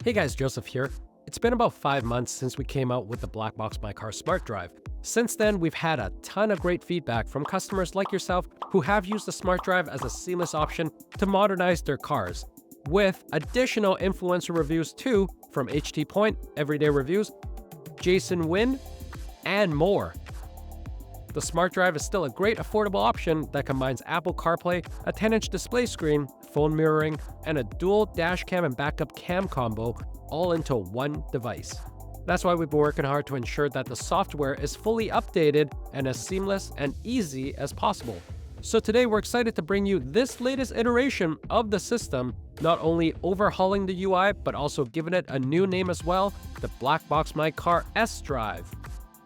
Hey guys, Joseph here. It's been about 5 months since we came out with the BlackboxMyCar SmartDrive. Since then, we've had a ton of great feedback from customers like yourself who have used the SmartDrive as a seamless option to modernize their cars, with additional influencer reviews too from HT Point, Everyday Reviews, Jason Wynn, and more. The SmartDrive is still a great affordable option that combines Apple CarPlay, a 10-inch display screen, phone mirroring, and a dual dash cam and backup cam combo all into one device. That's why we've been working hard to ensure that the software is fully updated and as seamless and easy as possible. So today we're excited to bring you this latest iteration of the system, not only overhauling the UI, but also giving it a new name as well, the BlackboxMyCar S-Drive.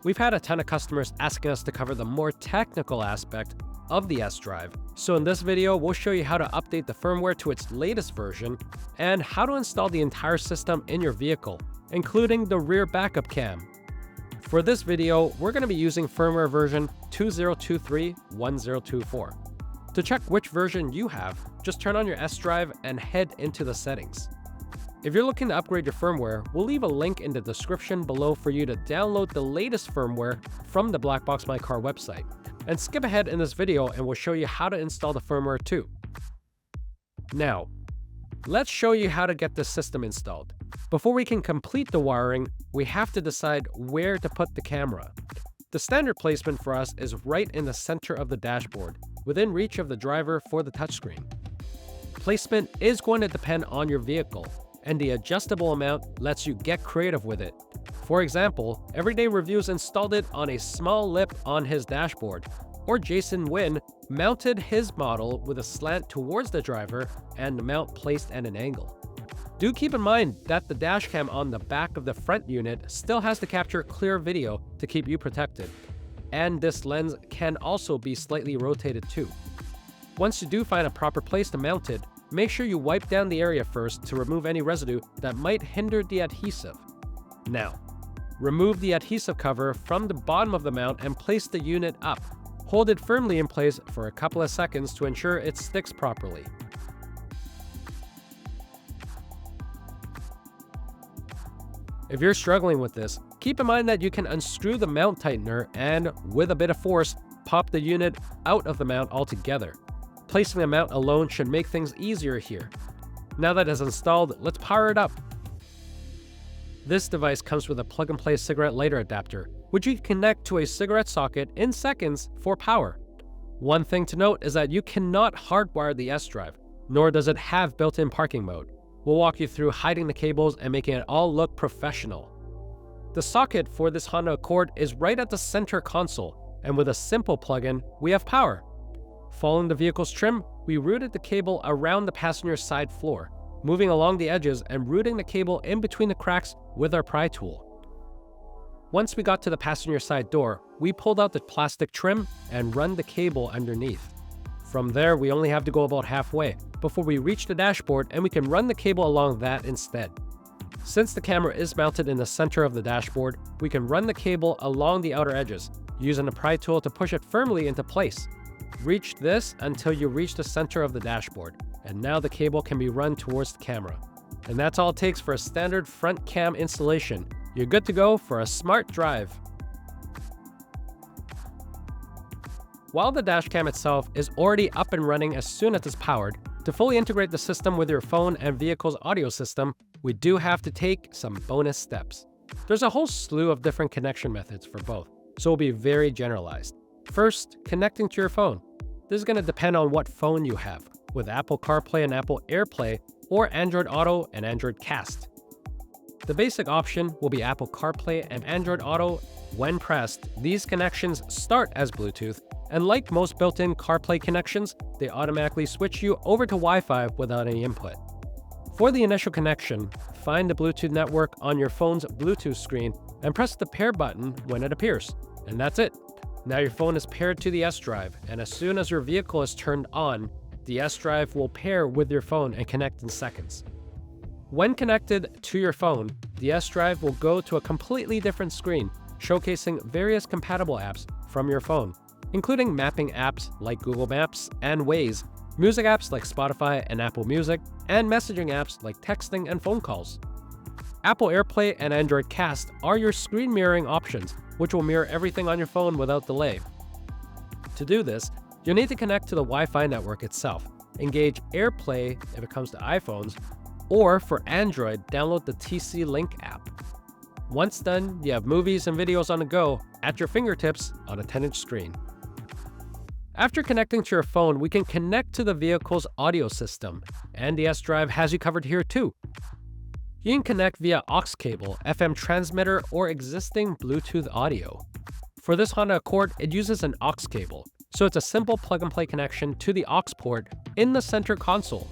We've had a ton of customers asking us to cover the more technical aspect of the S-Drive. So in this video, we'll show you how to update the firmware to its latest version and how to install the entire system in your vehicle, including the rear backup cam. For this video, we're going to be using firmware version 2023.1024. To check which version you have, just turn on your S-Drive and head into the settings. If you're looking to upgrade your firmware, we'll leave a link in the description below for you to download the latest firmware from the BlackboxMyCar website. And skip ahead in this video and we'll show you how to install the firmware too. Now, let's show you how to get this system installed. Before we can complete the wiring, we have to decide where to put the camera. The standard placement for us is right in the center of the dashboard, within reach of the driver for the touchscreen. Placement is going to depend on your vehicle, and the adjustable amount lets you get creative with it. For example, Everyday Reviews installed it on a small lip on his dashboard, or Jason Wynn mounted his model with a slant towards the driver and the mount placed at an angle. Do keep in mind that the dashcam on the back of the front unit still has to capture clear video to keep you protected, and this lens can also be slightly rotated too. Once you do find a proper place to mount it, make sure you wipe down the area first to remove any residue that might hinder the adhesive. Now, remove the adhesive cover from the bottom of the mount and place the unit up. Hold it firmly in place for a couple of seconds to ensure it sticks properly. If you're struggling with this, keep in mind that you can unscrew the mount tightener and, with a bit of force, pop the unit out of the mount altogether. Placing the mount alone should make things easier here. Now that it's installed, let's power it up. This device comes with a plug-and-play cigarette lighter adapter, which you can connect to a cigarette socket in seconds for power. One thing to note is that you cannot hardwire the S-Drive, nor does it have built-in parking mode. We'll walk you through hiding the cables and making it all look professional. The socket for this Honda Accord is right at the center console, and with a simple plug-in, we have power. Following the vehicle's trim, we routed the cable around the passenger side floor, moving along the edges and routing the cable in between the cracks with our pry tool. Once we got to the passenger side door, we pulled out the plastic trim and run the cable underneath. From there, we only have to go about halfway before we reach the dashboard, and we can run the cable along that instead. Since the camera is mounted in the center of the dashboard, we can run the cable along the outer edges, using the pry tool to push it firmly into place. Reach this until you reach the center of the dashboard, and now the cable can be run towards the camera. And that's all it takes for a standard front cam installation. You're good to go for a SmartDrive. While the dash cam itself is already up and running as soon as it's powered, to fully integrate the system with your phone and vehicle's audio system, we do have to take some bonus steps. There's a whole slew of different connection methods for both, so we'll be very generalized. First, connecting to your phone. This is going to depend on what phone you have, with Apple CarPlay and Apple AirPlay, or Android Auto and Android Cast. The basic option will be Apple CarPlay and Android Auto. When pressed, these connections start as Bluetooth, and like most built-in CarPlay connections, they automatically switch you over to Wi-Fi without any input. For the initial connection, find the Bluetooth network on your phone's Bluetooth screen and press the pair button when it appears, and that's it. Now your phone is paired to the S-Drive, and as soon as your vehicle is turned on, the S-Drive will pair with your phone and connect in seconds. When connected to your phone, the S-Drive will go to a completely different screen, showcasing various compatible apps from your phone, including mapping apps like Google Maps and Waze, music apps like Spotify and Apple Music, and messaging apps like texting and phone calls. Apple AirPlay and Android Cast are your screen mirroring options, which will mirror everything on your phone without delay. To do this, you'll need to connect to the Wi-Fi network itself, engage AirPlay if it comes to iPhones, or for Android, download the TC-Link app. Once done, you have movies and videos on the go at your fingertips on a 10-inch screen. After connecting to your phone, we can connect to the vehicle's audio system, and the S-Drive has you covered here too. You can connect via aux cable, FM transmitter, or existing Bluetooth audio. For this Honda Accord, it uses an aux cable, so it's a simple plug-and-play connection to the aux port in the center console.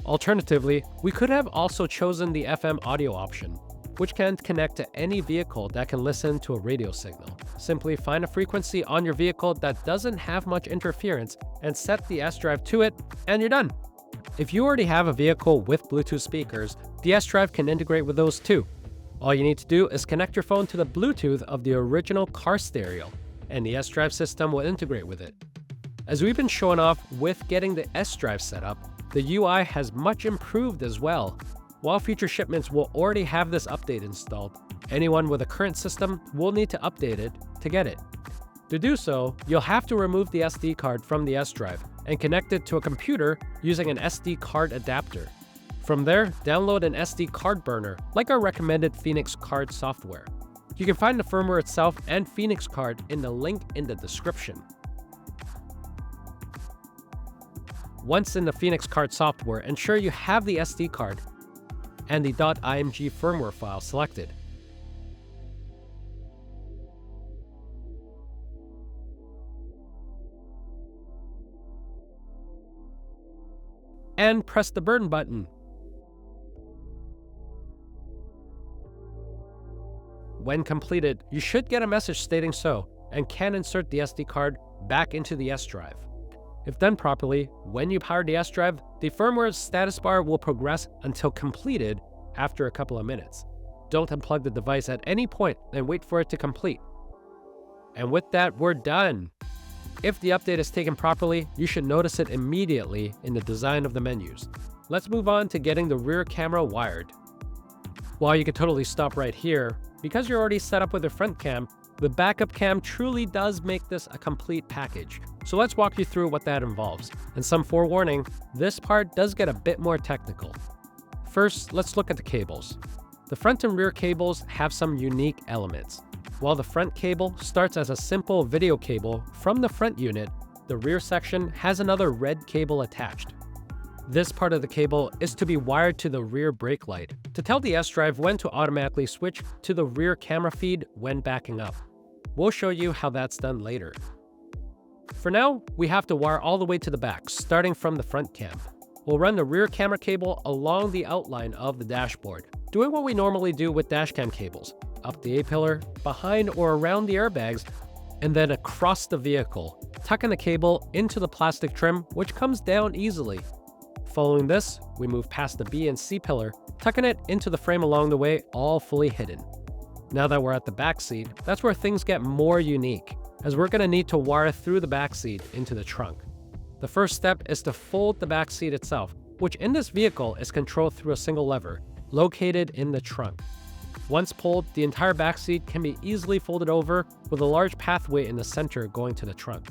Alternatively, we could have also chosen the FM audio option, which can connect to any vehicle that can listen to a radio signal. Simply find a frequency on your vehicle that doesn't have much interference and set the S-Drive to it, and you're done. If you already have a vehicle with Bluetooth speakers, the S-Drive can integrate with those too. All you need to do is connect your phone to the Bluetooth of the original car stereo, and the S-Drive system will integrate with it. As we've been showing off with getting the S-Drive set up, the UI has much improved as well. While future shipments will already have this update installed, anyone with a current system will need to update it to get it. To do so, you'll have to remove the SD card from the S-Drive and connect it to a computer using an SD card adapter. From there, download an SD card burner, like our recommended Phoenix Card software. You can find the firmware itself and Phoenix Card in the link in the description. Once in the Phoenix Card software, ensure you have the SD card and the .img firmware file selected. And press the burn button. When completed, you should get a message stating so, and can insert the SD card back into the S-Drive. If done properly, when you power the S-Drive, the firmware status bar will progress until completed after a couple of minutes. Don't unplug the device at any point and wait for it to complete. And with that, we're done. If the update is taken properly, you should notice it immediately in the design of the menus. Let's move on to getting the rear camera wired. While you can totally stop right here, because you're already set up with your front cam, the backup cam truly does make this a complete package. So let's walk you through what that involves. And some forewarning, this part does get a bit more technical. First, let's look at the cables. The front and rear cables have some unique elements. While the front cable starts as a simple video cable from the front unit, the rear section has another red cable attached. This part of the cable is to be wired to the rear brake light to tell the S-Drive when to automatically switch to the rear camera feed when backing up. We'll show you how that's done later. For now, we have to wire all the way to the back, starting from the front cam. We'll run the rear camera cable along the outline of the dashboard, doing what we normally do with dashcam cables, up the A-pillar, behind or around the airbags, and then across the vehicle, tucking the cable into the plastic trim, which comes down easily. Following this, we move past the B and C pillar, tucking it into the frame along the way, all fully hidden. Now that we're at the back seat, that's where things get more unique, as we're going to need to wire through the back seat into the trunk. The first step is to fold the back seat itself, which in this vehicle is controlled through a single lever, located in the trunk. Once pulled, the entire back seat can be easily folded over with a large pathway in the center going to the trunk.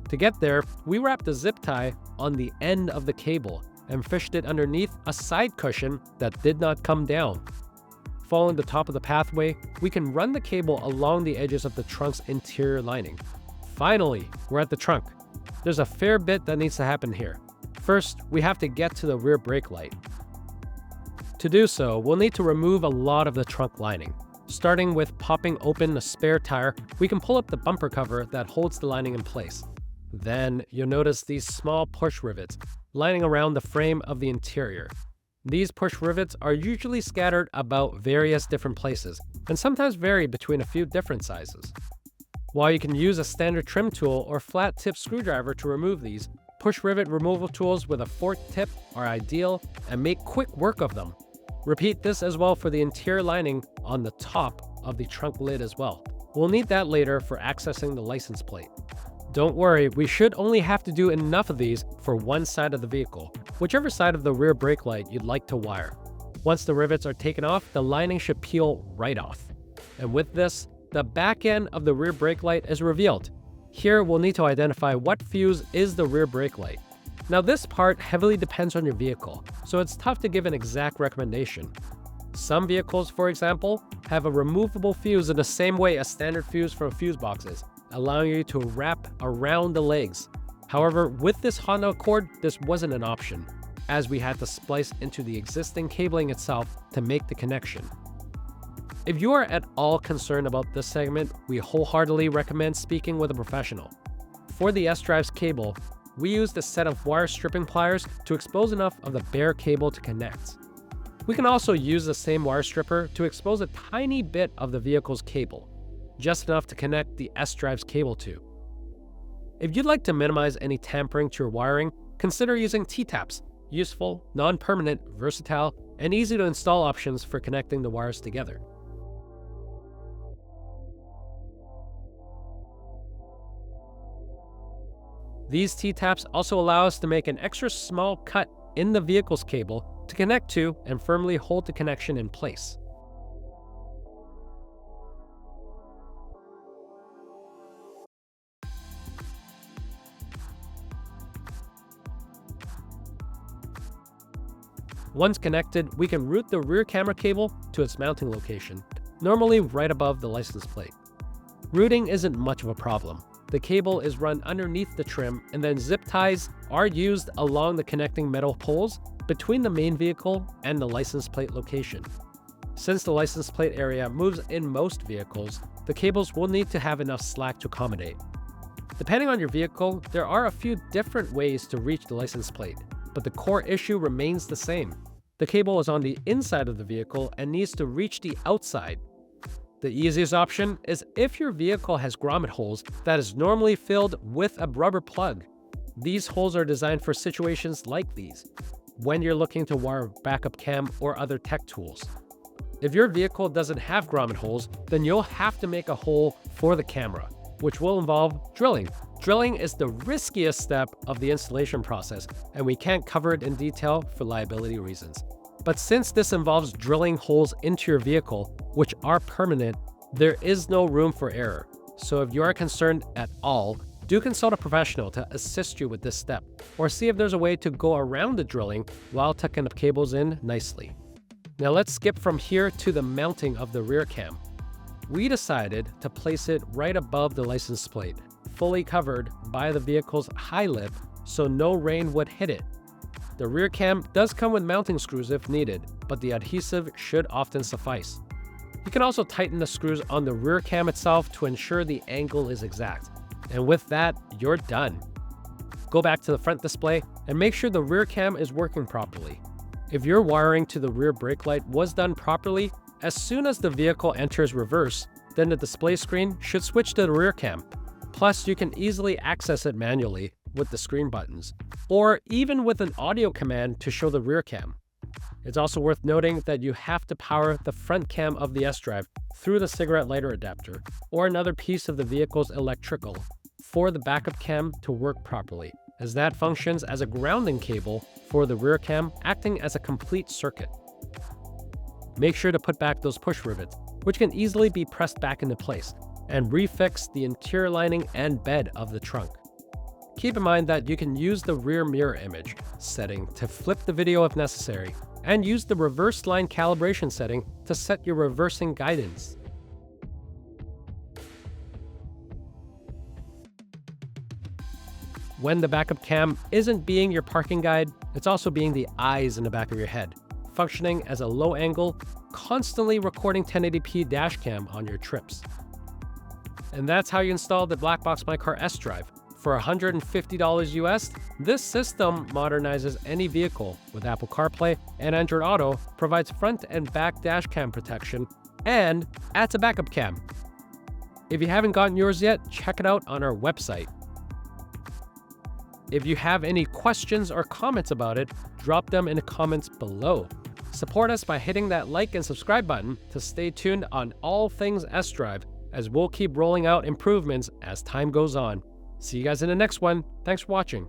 To get there, we wrapped a zip tie on the end of the cable and fished it underneath a side cushion that did not come down. Following the top of the pathway, we can run the cable along the edges of the trunk's interior lining. Finally, we're at the trunk. There's a fair bit that needs to happen here. First, we have to get to the rear brake light. To do so, we'll need to remove a lot of the trunk lining. Starting with popping open the spare tire, we can pull up the bumper cover that holds the lining in place. Then, you'll notice these small push rivets lining around the frame of the interior. These push rivets are usually scattered about various different places, and sometimes vary between a few different sizes. While you can use a standard trim tool or flat tip screwdriver to remove these, push rivet removal tools with a forked tip are ideal and make quick work of them. Repeat this as well for the interior lining on the top of the trunk lid as well. We'll need that later for accessing the license plate. Don't worry, we should only have to do enough of these for one side of the vehicle, whichever side of the rear brake light you'd like to wire. Once the rivets are taken off, the lining should peel right off. And with this, the back end of the rear brake light is revealed. Here, we'll need to identify what fuse is the rear brake light. Now, this part heavily depends on your vehicle, so it's tough to give an exact recommendation. Some vehicles, for example, have a removable fuse in the same way a standard fuse from fuse boxes, allowing you to wrap around the legs. However, with this Honda Accord, this wasn't an option, as we had to splice into the existing cabling itself to make the connection. If you are at all concerned about this segment, we wholeheartedly recommend speaking with a professional. For the S-Drive's cable, we used a set of wire stripping pliers to expose enough of the bare cable to connect. We can also use the same wire stripper to expose a tiny bit of the vehicle's cable, just enough to connect the S-Drive's cable to. If you'd like to minimize any tampering to your wiring, consider using T-taps, useful, non-permanent, versatile, and easy to install options for connecting the wires together. These T-taps also allow us to make an extra small cut in the vehicle's cable to connect to and firmly hold the connection in place. Once connected, we can route the rear camera cable to its mounting location, normally right above the license plate. Routing isn't much of a problem. The cable is run underneath the trim, and then zip ties are used along the connecting metal poles between the main vehicle and the license plate location. Since the license plate area moves in most vehicles, the cables will need to have enough slack to accommodate. Depending on your vehicle, there are a few different ways to reach the license plate, but the core issue remains the same. The cable is on the inside of the vehicle and needs to reach the outside. The easiest option is if your vehicle has grommet holes that is normally filled with a rubber plug. These holes are designed for situations like these, when you're looking to wire backup cam or other tech tools. If your vehicle doesn't have grommet holes, then you'll have to make a hole for the camera, which will involve drilling. Drilling is the riskiest step of the installation process, and we can't cover it in detail for liability reasons. But since this involves drilling holes into your vehicle, which are permanent, there is no room for error. So if you are concerned at all, do consult a professional to assist you with this step, or see if there's a way to go around the drilling while tucking the cables in nicely. Now let's skip from here to the mounting of the rear cam. We decided to place it right above the license plate, fully covered by the vehicle's high lip so no rain would hit it. The rear cam does come with mounting screws if needed, but the adhesive should often suffice. You can also tighten the screws on the rear cam itself to ensure the angle is exact. And with that, you're done. Go back to the front display and make sure the rear cam is working properly. If your wiring to the rear brake light was done properly, as soon as the vehicle enters reverse, then the display screen should switch to the rear cam. Plus, you can easily access it manually with the screen buttons, or even with an audio command to show the rear cam. It's also worth noting that you have to power the front cam of the S-Drive through the cigarette lighter adapter or another piece of the vehicle's electrical for the backup cam to work properly, as that functions as a grounding cable for the rear cam, acting as a complete circuit. Make sure to put back those push rivets, which can easily be pressed back into place, and refix the interior lining and bed of the trunk. Keep in mind that you can use the rear mirror image setting to flip the video if necessary, and use the reverse line calibration setting to set your reversing guidance. When the backup cam isn't being your parking guide, it's also being the eyes in the back of your head, functioning as a low angle, constantly recording 1080p dash cam on your trips. And that's how you install the BlackboxMyCar S-Drive. For $150 US, this system modernizes any vehicle with Apple CarPlay and Android Auto, provides front and back dash cam protection, and adds a backup cam. If you haven't gotten yours yet, check it out on our website. If you have any questions or comments about it, drop them in the comments below. Support us by hitting that like and subscribe button to stay tuned on all things S-Drive, as we'll keep rolling out improvements as time goes on. See you guys in the next one. Thanks for watching.